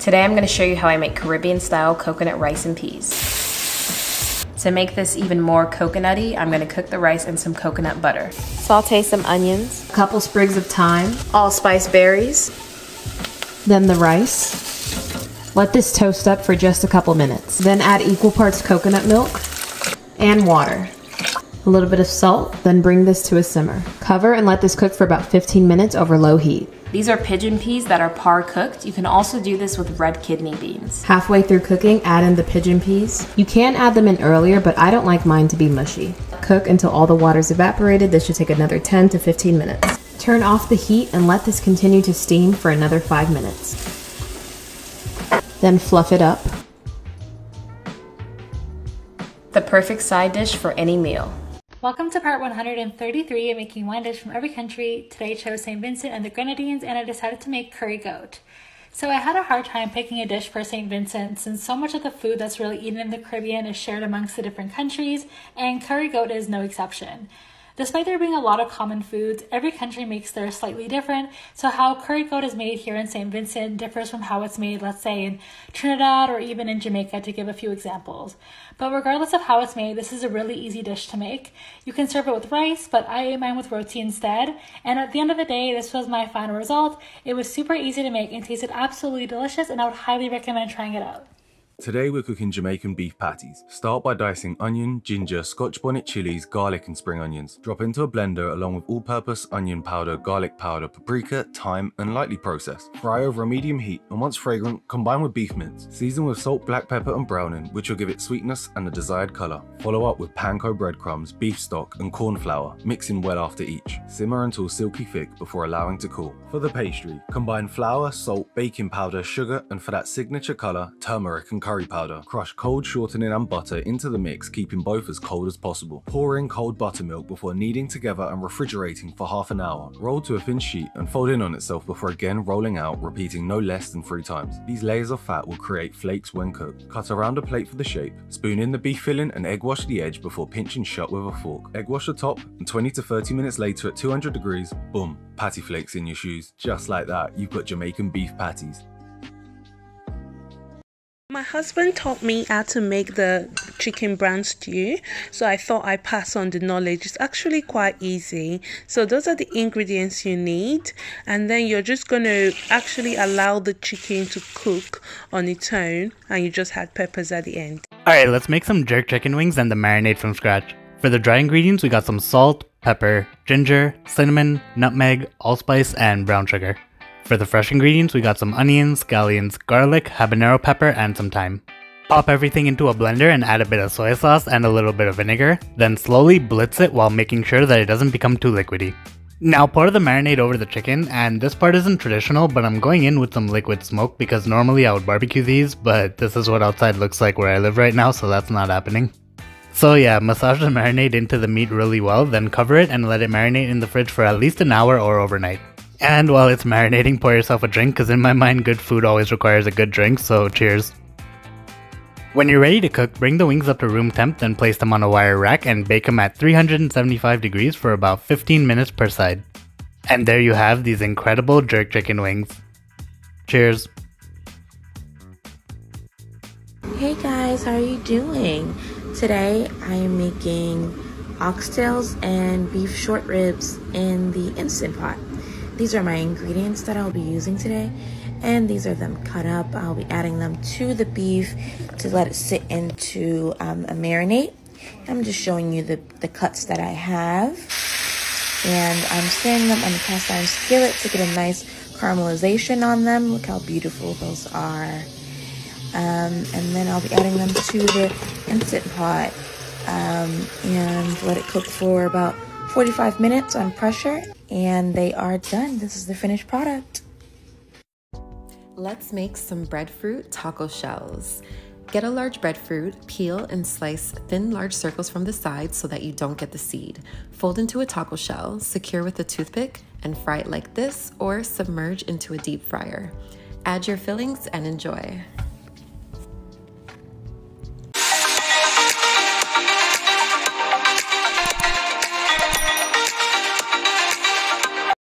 Today I'm going to show you how I make Caribbean style coconut rice and peas. To make this even more coconutty, I'm going to cook the rice in some coconut butter. Saute some onions, a couple sprigs of thyme, allspice berries, then the rice. Let this toast up for just a couple minutes. Then add equal parts coconut milk and water. A little bit of salt, then bring this to a simmer. Cover and let this cook for about 15 minutes over low heat. These are pigeon peas that are par cooked. You can also do this with red kidney beans. Halfway through cooking, add in the pigeon peas. You can add them in earlier, but I don't like mine to be mushy. Cook until all the water's evaporated. This should take another 10 to 15 minutes. Turn off the heat and let this continue to steam for another 5 minutes. Then fluff it up. The perfect side dish for any meal. Welcome to part 133 of making one dish from every country. Today I chose St. Vincent and the Grenadines and I decided to make curry goat. So I had a hard time picking a dish for St. Vincent since so much of the food that's really eaten in the Caribbean is shared amongst the different countries, and curry goat is no exception. Despite there being a lot of common foods, every country makes theirs slightly different, so how curry goat is made here in St. Vincent differs from how it's made, let's say, in Trinidad or even in Jamaica, to give a few examples. But regardless of how it's made, this is a really easy dish to make. You can serve it with rice, but I ate mine with roti instead, and at the end of the day, this was my final result. It was super easy to make and tasted absolutely delicious, and I would highly recommend trying it out. Today we're cooking Jamaican beef patties. Start by dicing onion, ginger, scotch bonnet chilies, garlic and spring onions. Drop into a blender along with all-purpose onion powder, garlic powder, paprika, thyme and lightly process. Fry over a medium heat and once fragrant, combine with beef mince. Season with salt, black pepper and browning, which will give it sweetness and the desired colour. Follow up with panko breadcrumbs, beef stock and corn flour, mixing well after each. Simmer until silky thick before allowing to cool. For the pastry, combine flour, salt, baking powder, sugar and for that signature colour, turmeric and curry powder. Crush cold shortening and butter into the mix, keeping both as cold as possible. Pour in cold buttermilk before kneading together and refrigerating for half an hour. Roll to a thin sheet and fold in on itself before again rolling out, repeating no less than 3 times. These layers of fat will create flakes when cooked. Cut around a plate for the shape. Spoon in the beef filling and egg wash the edge before pinching shut with a fork. Egg wash the top and 20 to 30 minutes later at 200 degrees, boom, patty flakes in your shoes. Just like that, you've got Jamaican beef patties. My husband taught me how to make the chicken brown stew, so I thought I'd pass on the knowledge. It's actually quite easy. So those are the ingredients you need, and then you're just going to actually allow the chicken to cook on its own, and you just add peppers at the end. Alright, let's make some jerk chicken wings and the marinade from scratch. For the dry ingredients, we got some salt, pepper, ginger, cinnamon, nutmeg, allspice, and brown sugar. For the fresh ingredients, we got some onions, scallions, garlic, habanero pepper, and some thyme. Pop everything into a blender and add a bit of soy sauce and a little bit of vinegar, then slowly blitz it while making sure that it doesn't become too liquidy. Now pour the marinade over the chicken, and this part isn't traditional, but I'm going in with some liquid smoke because normally I would barbecue these, but this is what outside looks like where I live right now, so that's not happening. So yeah, massage the marinade into the meat really well, then cover it and let it marinate in the fridge for at least an hour or overnight. And while it's marinating, pour yourself a drink, because in my mind, good food always requires a good drink, so cheers. When you're ready to cook, bring the wings up to room temp, then place them on a wire rack and bake them at 375 degrees for about 15 minutes per side. And there you have these incredible jerk chicken wings. Cheers. Hey guys, how are you doing? Today I am making oxtails and beef short ribs in the Instant Pot. These are my ingredients that I'll be using today, and these are them cut up. I'll be adding them to the beef to let it sit into a marinade. I'm just showing you the cuts that I have, and I'm searing them on the cast iron skillet to get a nice caramelization on them. Look how beautiful those are. And then I'll be adding them to the Instant Pot and let it cook for about 45 minutes on pressure, and they are done. This is the finished product. Let's make some breadfruit taco shells. Get a large breadfruit, peel and slice thin large circles from the sides so that you don't get the seed. Fold into a taco shell, secure with a toothpick, and fry it like this or submerge into a deep fryer. Add your fillings and enjoy.